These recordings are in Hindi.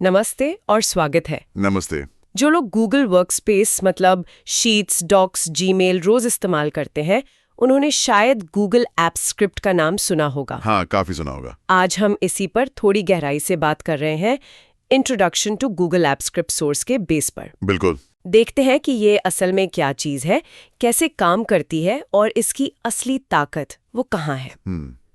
नमस्ते और स्वागत है। नमस्ते। जो लोग गूगल वर्कस्पेस मतलब शीट्स, डॉक्स, जीमेल रोज इस्तेमाल करते हैं, उन्होंने शायद गूगल ऐप स्क्रिप्ट का नाम सुना होगा। हाँ, काफी सुना होगा। आज हम इसी पर थोड़ी गहराई से बात कर रहे हैं, introduction to Google app script source के बेस पर। बिल्कुल। देखते हैं कि ये असल में क्या चीज है, कैसे काम करती है और इसकी असली ताकत वो कहाँ है।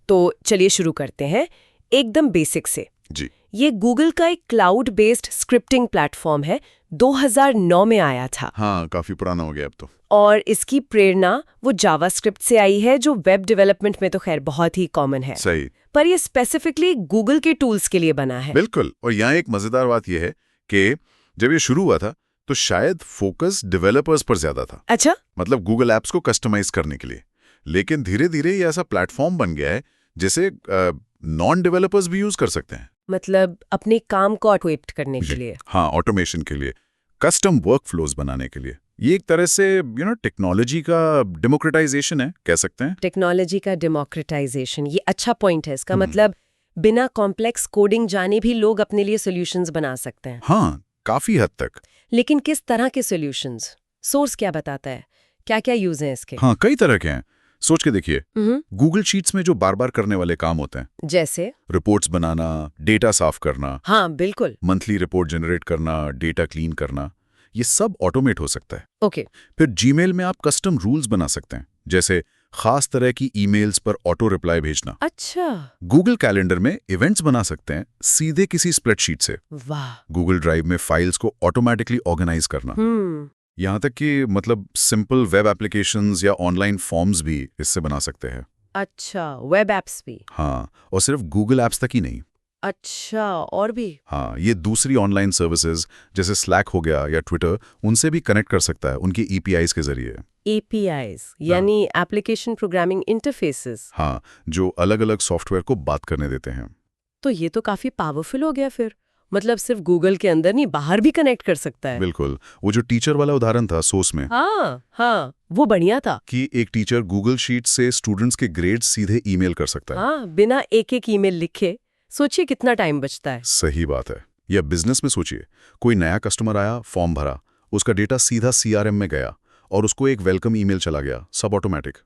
तो चलिए शुरू करते हैं एकदम बेसिक से। जी। ये गूगल का एक क्लाउड बेस्ड स्क्रिप्टिंग प्लेटफॉर्म है, 2009 में आया था। हाँ, काफी पुराना हो गया अब तो। और इसकी प्रेरणा वो जावास्क्रिप्ट से आई है, जो वेब डेवलपमेंट में तो खैर बहुत ही कॉमन है। सही। पर ये स्पेसिफिकली गूगल के टूल्स के लिए बना है। बिल्कुल। और यहाँ एक मजेदार बात यह है कि जब ये शुरू हुआ था तो शायद फोकस डेवलपर्स पर ज्यादा था। अच्छा। मतलब गूगल एप्स को कस्टमाइज करने के लिए। लेकिन धीरे धीरे ये ऐसा प्लेटफॉर्म बन गया है जिसे नॉन डेवलपर्स भी यूज कर सकते हैं। मतलब अपने काम को ऑटोमेट करने के लिए। हाँ, ऑटोमेशन के लिए, कस्टम वर्कफ्लोज बनाने के लिए। ये एक तरह से टेक्नोलॉजी का डेमोक्रेटाइजेशन है, कह सकते हैं। टेक्नोलॉजी का डेमोक्रेटाइजेशन, ये अच्छा पॉइंट है इसका। मतलब बिना कॉम्प्लेक्स कोडिंग जाने भी लोग अपने लिए सॉल्यूशंस बना सकते हैं। हाँ, काफी हद तक। लेकिन किस तरह के सॉल्यूशंस? सोर्स क्या बताता है? क्या क्या यूज हैं इसके? हाँ, कई तरह के हैं। सोच के देखिए, गूगल शीट्स में जो बार बार करने वाले काम होते हैं, जैसे रिपोर्ट्स बनाना, डेटा साफ करना, हाँ बिल्कुल, मंथली रिपोर्ट जनरेट करना, डेटा क्लीन करना, ये सब ऑटोमेट हो सकता है। ओके। फिर जीमेल में आप कस्टम रूल्स बना सकते हैं, जैसे खास तरह की ईमेल्स पर ऑटो रिप्लाई भेजना। अच्छा। गूगल कैलेंडर में इवेंट्स बना सकते हैं सीधे किसी स्प्रेडशीट से। वाह। गूगल ड्राइव में फाइल्स को ऑटोमेटिकली ऑर्गेनाइज करना। यहाँ तक कि मतलब सिंपल वेब एप्लीकेशंस या ऑनलाइन फॉर्म्स भी इससे बना सकते हैं। अच्छा, वेब एप्स भी? हाँ, और सिर्फ गूगल एप्स तक ही नहीं। अच्छा, और भी? हाँ, ये दूसरी ऑनलाइन सर्विसेज जैसे स्लैक हो गया या ट्विटर, उनसे भी कनेक्ट कर सकता है उनकी एपीआईज के जरिए। एपीआईज यानी एप्लीकेशन प्रोग्रामिंग इंटरफेसेस। हाँ, जो अलग अलग सॉफ्टवेयर को बात करने देते हैं। तो ये तो काफी पावरफुल हो गया फिर। मतलब सिर्फ गूगल के अंदर नहीं, बाहर भी कनेक्ट कर सकता है। बिल्कुल। वो जो टीचर वाला उदाहरण था सोर्स में, हाँ, वो बढ़िया था कि एक टीचर गूगल शीट से स्टूडेंट्स के ग्रेड्स सीधे ईमेल कर सकता है। हाँ, बिना एक एक ईमेल लिखे। सोचिए कितना टाइम बचता है। सही बात है। या बिजनेस में सोचिए, कोई नया कस्टमर आया, फॉर्म भरा, उसका डेटा सीधा सीआरएम में गया और उसको एक वेलकम ईमेल चला गया, सब ऑटोमेटिक।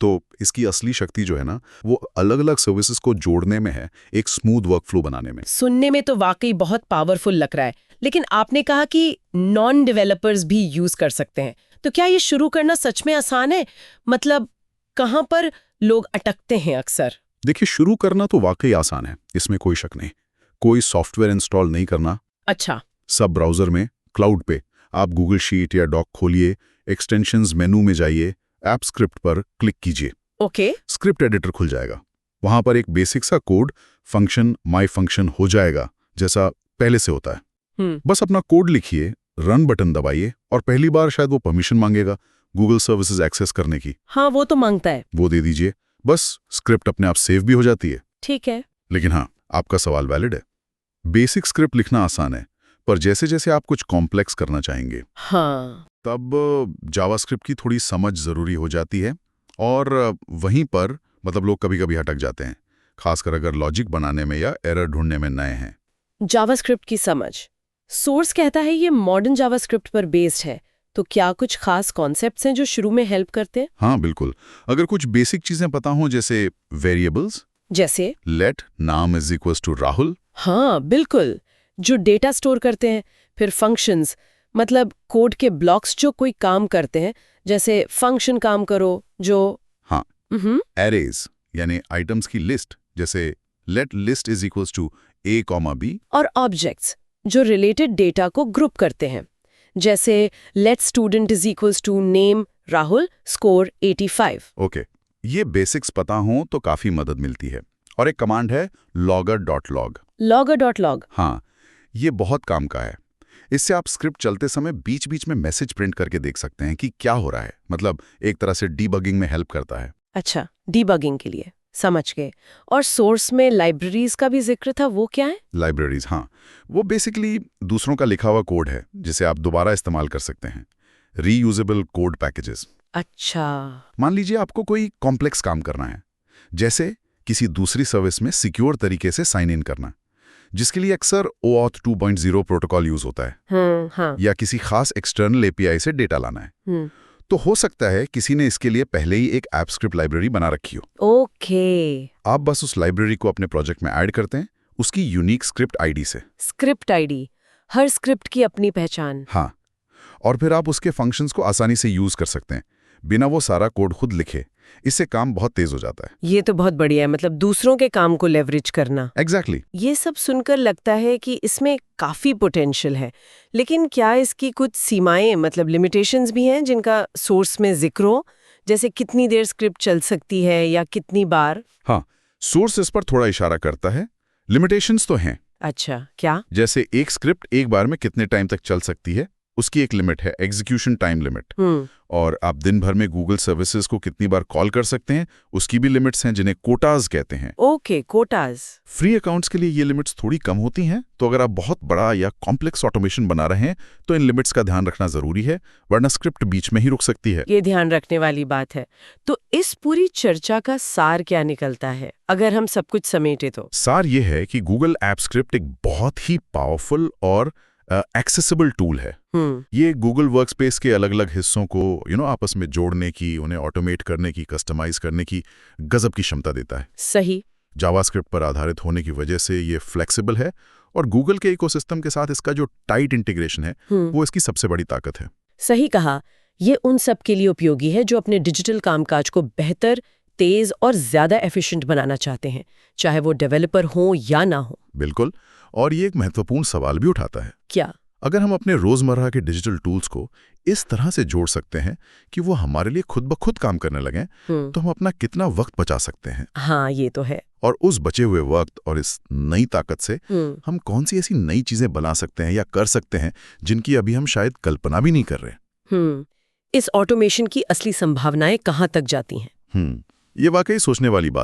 तो इसकी असली शक्ति जो है ना, वो अलग अलग सर्विसेज को जोड़ने में है, एक स्मूथ वर्कफ्लो बनाने में। सुनने में तो वाकई बहुत पावरफुल लग रहा है, लेकिन आपने कहा कि नॉन डेवलपर्स भी यूज कर सकते हैं। तो क्या ये शुरू करना सच में आसान है? मतलब कहाँ पर लोग अटकते हैं अक्सर? देखिए, शुरू करना तो वाकई आसान है, इसमें कोई शक नहीं। कोई सॉफ्टवेयर इंस्टॉल नहीं करना। अच्छा। सब ब्राउजर में, क्लाउड पे आप गूगल शीट या डॉक खोलिए, एक्सटेंशंस मेनू में जाइए, ऐप स्क्रिप्ट पर क्लिक कीजिए। ओके। स्क्रिप्ट एडिटर खुल जाएगा। वहां पर एक बेसिक सा कोड फंक्शन माई फंक्शन हो जाएगा, जैसा पहले से होता है। बस अपना कोड लिखिए, रन बटन दबाइए और पहली बार शायद वो परमिशन मांगेगा गूगल सर्विसेज एक्सेस करने की। हाँ, वो तो मांगता है। वो दे दीजिए, बस स्क्रिप्ट अपने आप सेव भी हो जाती है। ठीक है। लेकिन हाँ, आपका सवाल वैलिड है। बेसिक स्क्रिप्ट लिखना आसान है, पर जैसे जैसे आप कुछ कॉम्प्लेक्स करना चाहेंगे, हाँ, तब जावास्क्रिप्ट की थोड़ी समझ जरूरी हो जाती है। और वहीं पर मतलब लोग कभी कभी अटक जाते हैं, खासकर अगर लॉजिक बनाने में या एरर ढूंढने में नए हैं। जावास्क्रिप्ट की समझ। सोर्स कहता है ये मॉडर्न जावास्क्रिप्ट पर बेस्ड है, तो क्या कुछ खास कॉन्सेप्ट्स हैं जो शुरू में हेल्प करते हैं? हाँ बिल्कुल। अगर कुछ बेसिक चीजें पता हों, जैसे वेरिएबल्स, जैसे लेट नाम इज इक्वल्स टू राहुल। हाँ बिल्कुल, जो डेटा स्टोर करते हैं। फिर फंक्शंस, मतलब कोड के ब्लॉक्स जो कोई काम करते हैं, जैसे फंक्शन काम करो जो। हाँ, एरेज यानी आइटम्स की लिस्ट, जैसे let list is equals to a, b। और ऑब्जेक्ट्स जो रिलेटेड डेटा को ग्रुप करते हैं, जैसे let student is equals to name Rahul, score 85। Okay, ये बेसिक्स पता हों तो काफी मदद मिलती है। और एक कमांड है logger.log। logger.log। हाँ, ये बहुत काम का है। इससे आप स्क्रिप्ट चलते समय बीच बीच में मैसेज प्रिंट करके देख सकते हैं कि क्या हो रहा है। मतलब एक तरह से डीबगिंग में हेल्प करता है। अच्छा, डीबगिंग के लिए, समझ गए। और सोर्स में लाइब्रेरीज का भी जिक्र था, वो क्या है? लाइब्रेरीज, हाँ, वो बेसिकली दूसरों का लिखा हुआ कोड है जिसे आप दोबारा इस्तेमाल कर सकते हैं। Reusable code packages. अच्छा। मान लीजिए आपको कोई कॉम्प्लेक्स काम करना है, जैसे किसी दूसरी सर्विस में सिक्योर तरीके से साइन इन करना। जिसके लिए अक्सर OAuth 2.0 प्रोटोकॉल यूज होता है हाँ। या किसी खास एक्सटर्नल API से डेटा लाना है। तो हो सकता है किसी ने इसके लिए पहले ही एक ऐप स्क्रिप्ट लाइब्रेरी बना रखी हो। ओके। आप बस उस लाइब्रेरी को अपने प्रोजेक्ट में ऐड करते हैं उसकी यूनिक स्क्रिप्ट आईडी से। स्क्रिप्ट आईडी, हर स्क्रिप्ट की अपनी पहचान। हाँ, और फिर आप उसके फंक्शंस को आसानी से यूज कर सकते हैं बिना वो सारा कोड खुद लिखे। इससे काम बहुत तेज हो जाता है। ये तो बहुत बढ़िया है, मतलब दूसरों के काम को लेवरेज करना। एग्जैक्टली। ये सब सुनकर लगता है कि इसमें काफी पोटेंशियल है, लेकिन क्या इसकी कुछ सीमाएं, मतलब लिमिटेशंस भी हैं जिनका सोर्स में जिक्र हो, जैसे कितनी देर स्क्रिप्ट चल सकती है या कितनी बार? हाँ, सोर्स इस पर थोड़ा इशारा करता है। लिमिटेशंस तो हैं। अच्छा, क्या? जैसे एक स्क्रिप्ट एक बार में कितने टाइम तक चल सकती है उसकी एक लिमिट है, एग्जीक्यूशन टाइम लिमिट। और आप दिन भर में गूगल सर्विसेज को कितनी बार कॉल कर सकते हैं उसकी भी लिमिट्स हैं, जिन्हें कोटाज कहते हैं। ओके, कोटाज। फ्री अकाउंट्स के लिए ये लिमिट्स थोड़ी कम होती हैं, तो अगर आप बहुत बड़ा या कॉम्प्लेक्स ऑटोमेशन बना रहे हैं तो इन लिमिट्स का ध्यान रखना जरूरी है, वरना स्क्रिप्ट बीच में ही रुक सकती है। ये ध्यान रखने वाली बात है। तो इस पूरी चर्चा का सार क्या निकलता है, अगर हम सब कुछ समेटे तो? सार ये है कि गूगल ऐप स्क्रिप्ट एक बहुत ही पावरफुल और एक्सेसिबल टूल है। ये गूगल वर्कस्पेस के अलग अलग हिस्सों को आपस में जोड़ने की, उन्हें ऑटोमेट करने की, कस्टमाइज करने की गजब की क्षमता देता है। सही। जावास्क्रिप्ट पर आधारित होने की वजह से ये फ्लेक्सिबल है और गूगल के इकोसिस्टम के साथ इसका जो टाइट इंटीग्रेशन है वो इसकी सबसे बड़ी ताकत है। सही कहा। ये उन सब के लिए उपयोगी है जो अपने डिजिटल कामकाज को बेहतर, तेज और ज्यादा एफिशिएंट बनाना चाहते हैं, चाहे वो डेवलपर हो या ना हो। बिल्कुल। और ये एक महत्वपूर्ण सवाल भी उठाता है। क्या? अगर हम अपने रोजमर्रा के डिजिटल टूल्स को इस तरह से जोड़ सकते हैं कि वो हमारे लिए खुद ब खुद काम करने लगें, तो हम अपना कितना वक्त बचा सकते हैं। हाँ, ये तो है। और उस बचे हुए वक्त और इस नई ताकत से हम कौन सी ऐसी नई चीजें बना सकते हैं या कर सकते हैं जिनकी अभी हम शायद कल्पना भी नहीं कर रहे। इस ऑटोमेशन की असली संभावनाएं कहाँ तक जाती हैं? ये वाकई सोचने वाली बात